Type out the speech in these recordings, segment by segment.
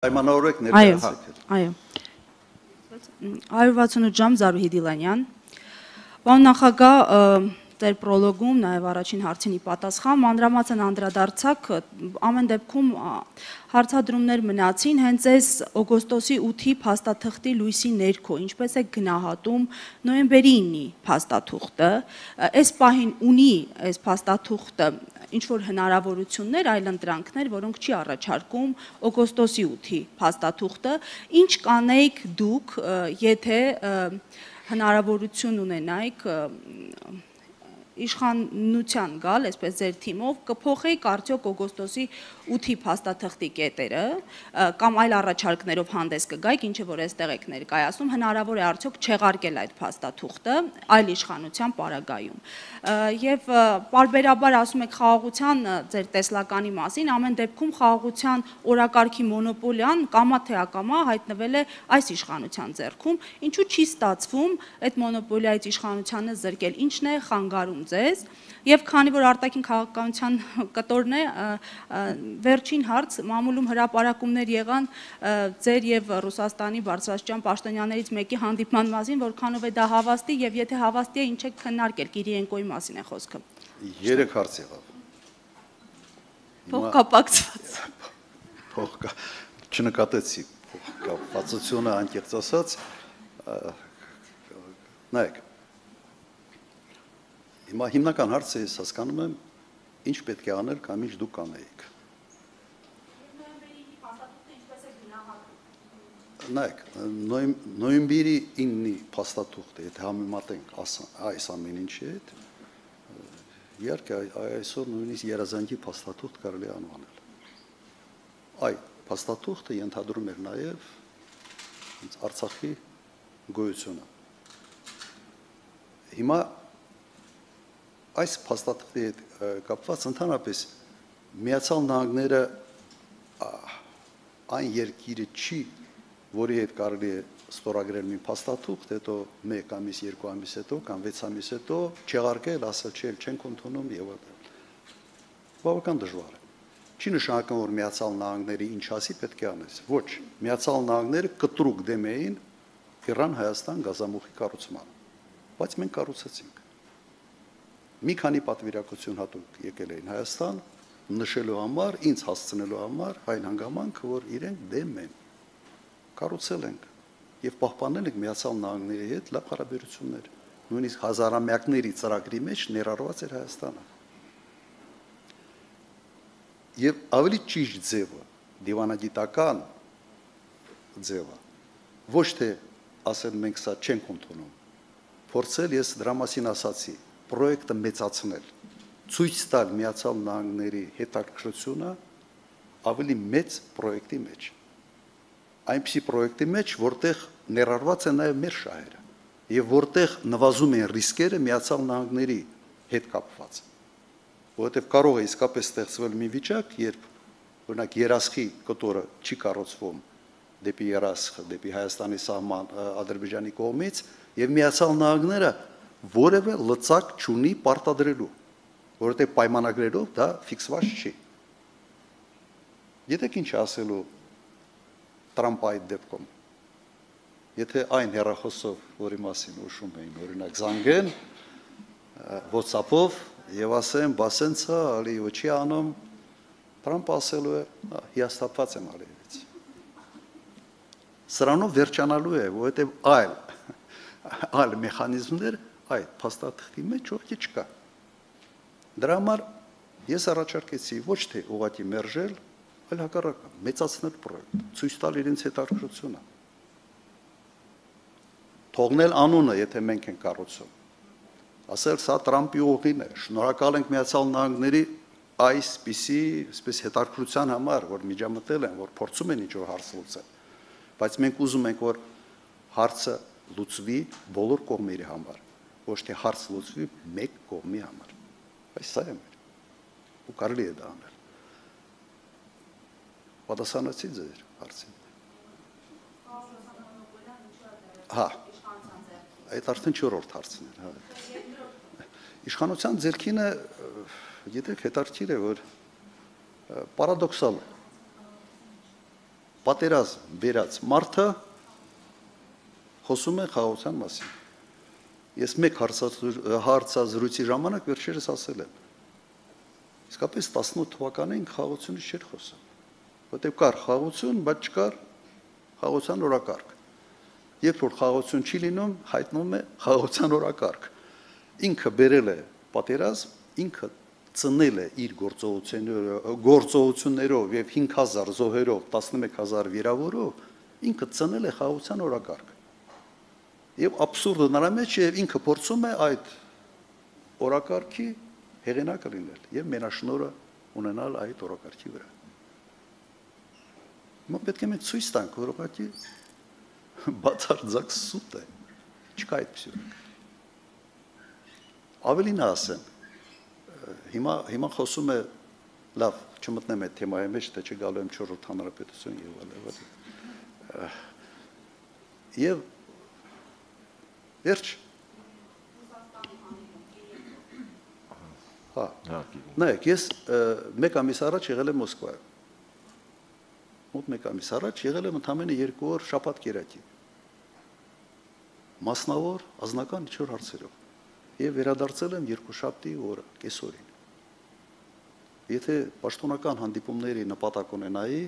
Պայմանավորեք ներկայացրեք։ Այո։ 168 ժամ Զարուհի Դիլանյան։ Պարոն նախագահ, Ձեր պրոլոգում, նաև առաջին հարցինի պատասխան, մանրամասն անդրադարձակ, ամեն դեպքում հարցադրումներ մնացին հենց այս օգոստոսի 8-ի փաստաթղթի լույսի ներքո, ինչպես է գնահատում նոյեմբերի 9-ի փաստաթուղթը, այս պահին ունի այս փաստաթուղթը ինչ-որ հնարավորություններ, այլընտրանքներ, որոնք չի առաջարկում օգոստոսի 8-ի փաստաթուղթը, ինչ կանեիք դուք, եթե հնարավորություն ունենայիք իշխանության գալ, այսպես ձեր թիմով, կփոխեիք արդյոք օգոստոսի 8-ի փաստաթղթի կետերը, կամ այլ առաջարկներով հանդես կգայիք, ինչը որ այստեղ եք ներկայացնում, հնարավոր է արդյոք չեղարկել այդ փաստաթուղթը այլ իշխանության պարագայում։ Եվ պարբերաբար ասում եք խաղաղության ձեր տեսլականի մասին, ամեն դեպքում խաղաղության օրակարգի մոնոպոլիան կամա թե ակամա հայտնվել է այս իշխանության ձեռքում, ինչու չի ստացվում այդ մոնոպոլիայից իշխանությանը զրկել, ինչն է խանգարում ձեզ, եւ քանի որ արտաքին քաղաքականության կտորն է, վերջին հարց, մամուլում հրապարակումներ եղան ձեր եւ Ռուսաստանի բարձրաստիճան պաշտոնյաներից մեկի հանդիպման մասին, որքանով է դա հավաստի եւ եթե հավաստի է, ինչ եք քննարկել, Կիրիենկոյի մասին է խոսքը։ 3 հարց եղավ։ Փոխկապակցված։ Չնկատեցի փոխկապվածությունը անկեղծ ասած, նայեք։ Հիմա հիմնական հարցը ես հասկանում եմ, ինչ պետք է անել կամ ինչ դուք կանեիք։ Նայեք, նոյեմբերի 9-ի փաստաթուղթը, եթե համեմատենք այս ամեն ինչի հետ, իհարկե այսօր նույնիսկ երազանքի փաստաթուղթ կարելի է անվանել։ Այդ փաստաթուղթը ենթադրում էր նաև Արցախի գոյությունը։ Հիմա այս փաստաթղթի հետ կապված ընդհանրապես Միացյալ Նահանգները այն երկիրը չի, որի հետ կարելի է ստորագրել մի փաստաթուղթ, հետո 1 ամիս, 2 ամիս հետո կամ 6 ամիս հետո չեղարկել, ասել չենք ընդունում եւ այլն։ Բավական դժվար է։ Չի նշանակում, որ Միացյալ Նահանգները ինչ ասի պետք է անես։ Ոչ, Միացյալ Նահանգները կտրուկ դեմ էին Իրան-Հայաստան գազամուխի կառուցմանը, բայց մենք կառուցեցինք։ Մի քանի պատվիրակություն հատուկ եկել էին Հայաստան, նշելու համար, ինձ հասցնելու համար այն հանգամանքը, որ իրենք դեմ են, կառուցել ենք եւ պահպանել ենք Միացյալ Նահանգների հետ լավ հարաբերություններ, նույնիսկ հազարամյակների ծրագրի մեջ ներառված էր Հայաստանը։ Եվ ավելի ճիշտ ձևը, դիվանագիտական ձևը, ոչ թե ասել մենք սա չենք ընդունում, փորձել ես դրա մասին ասացի, պրոյեկտը մեծացնել, ցույց տալ Միացյալ Նահանգների հետաքրքրությունը ավելի մեծ պրոյեկտի մեջ։ Այնպիսի պրոյեկտի մեջ, որտեղ ներառված են նաև մեր շահերը եւ որտեղ նվազում են ռիսկերը Միացյալ Նահանգների հետ կապված։ Որովհետեւ կարող է իսկապես ստեղծվել մի վիճակ, երբ օրինակ երասխի կտորը չի կառուցվում դեպի երասխ, դեպի Հայաստանի սահման Ադրբեջանի կողմից եւ Միացյալ Նահանգները որևէ լծակ չունի պարտադրելու, որովհետեւ պայմանագրերով դա ֆիքսված չի։ Գիտեք ինչ ասելու Տրամպը այդ դեպքում։ Եթե այն հեռախոսով, որի մասին ուշում էին, օրինակ զանգեն WhatsApp-ով եւ ասեն, բասենցա, ալիևը չի անում, Տրամպը ասելու է, հիասթափված եմ ալիևից։ Սրանով վերջանալու է, որովհետեւ այլ մեխանիզմներ այդ փաստաթղթի մեջ ոչինչ չկա։ Դրա համար ես առաջարկեցի ոչ թե ուղղակի մերժել, այլ հակառակը, մեծացնել պրոյեկտը, ցույց տալ իրենց հետաքրքրությունը։ Թողնել անունը, եթե մենք ենք կառուցում։ Ասել սա Տրամպի ուղին է, շնորհակալ ենք Միացյալ Նահանգների այսպես հետաքրքրության համար, որ միջամտել են, որ փորձում են ինչ-որ հարց լուծել։ Բայց մենք ուզում ենք, որ հարցը լուծվի բոլոր կողմերի համար, ոչ թե հարց լուծվի մեկ կողմի համար։ Բայց սա է մեր։ Ու կարելի է դա անել։ Պատասխանեցի ձեր հարցին։ Հա։ Այդ արդեն 4-րդ հարցն էր, հա։ Իշխանության ձեռքինը, գիտեք, հետաքրքիր է, որ պարադոքսալ է։ պատերազմ վերած մարդը խոսում է խաղաղության մասին։ Ես մեկ հարցազրույցի ժամանակ վերջերս ասել եմ։ Իսկապես 18 թվականին խաղաղությունից չէր խոսում, որտեղ կար խաղաղություն, բայց չկար խաղաղության օրակարգ։ Երբ որ խաղաղություն չի լինում, հայտնում է խաղաղության օրակարգ։ Ինքը բերել է պատերազմ, ինքը ծնել է իր գործողություններով եւ 5000 զոհերով, 11000 վիրավորով, ինքը ծնել է խաղաղության օրակարգ։ Եվ абսուրդը նրա մեջ է, ինքը փորձում է այդ օրակարգի հեղինակը լինել եւ մենաշնորհը ունենալ այդ օրակարգի վրա։ Մենք պետք է մենք ցույց տանք, որ ուղղակի բացարձակ սուտ է, չկա այդպես։ Ավելին ասեմ, հիմա խոսում է, լավ, չմտնեմ այդ թեմայի մեջ, թե չգալու եմ 4-րդ հանրապետություն եւ այլն։ Եվ վերջ նայեք, ես մեկ ամիս առաջ եղել եմ Մոսկվայում։ Մոտ մեկ ամիս առաջ եղել եմ ընդամենը 2 օր շաբաթ կերակի։ Մասնավոր ազնական ինչ-որ հարցերով։ Եվ վերադարձել եմ երկուշաբթի օրը, կեսօրին։ Եթե պաշտոնական հանդիպումների նպատակ ունենայի,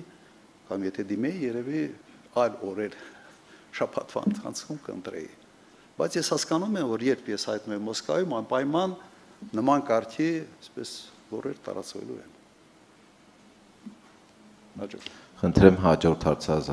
կամ եթե դիմեի, երևի այլ օրեր շաբաթվա ընթացքում կընտրեի։ Բայց ես հասկանում եմ, որ երբ ես հայտնվում եմ Մոսկվայում, անպայման նման կարգի, այսպես որեր տարածվելու են։ Խնդրեմ հաջորդ հարցազատ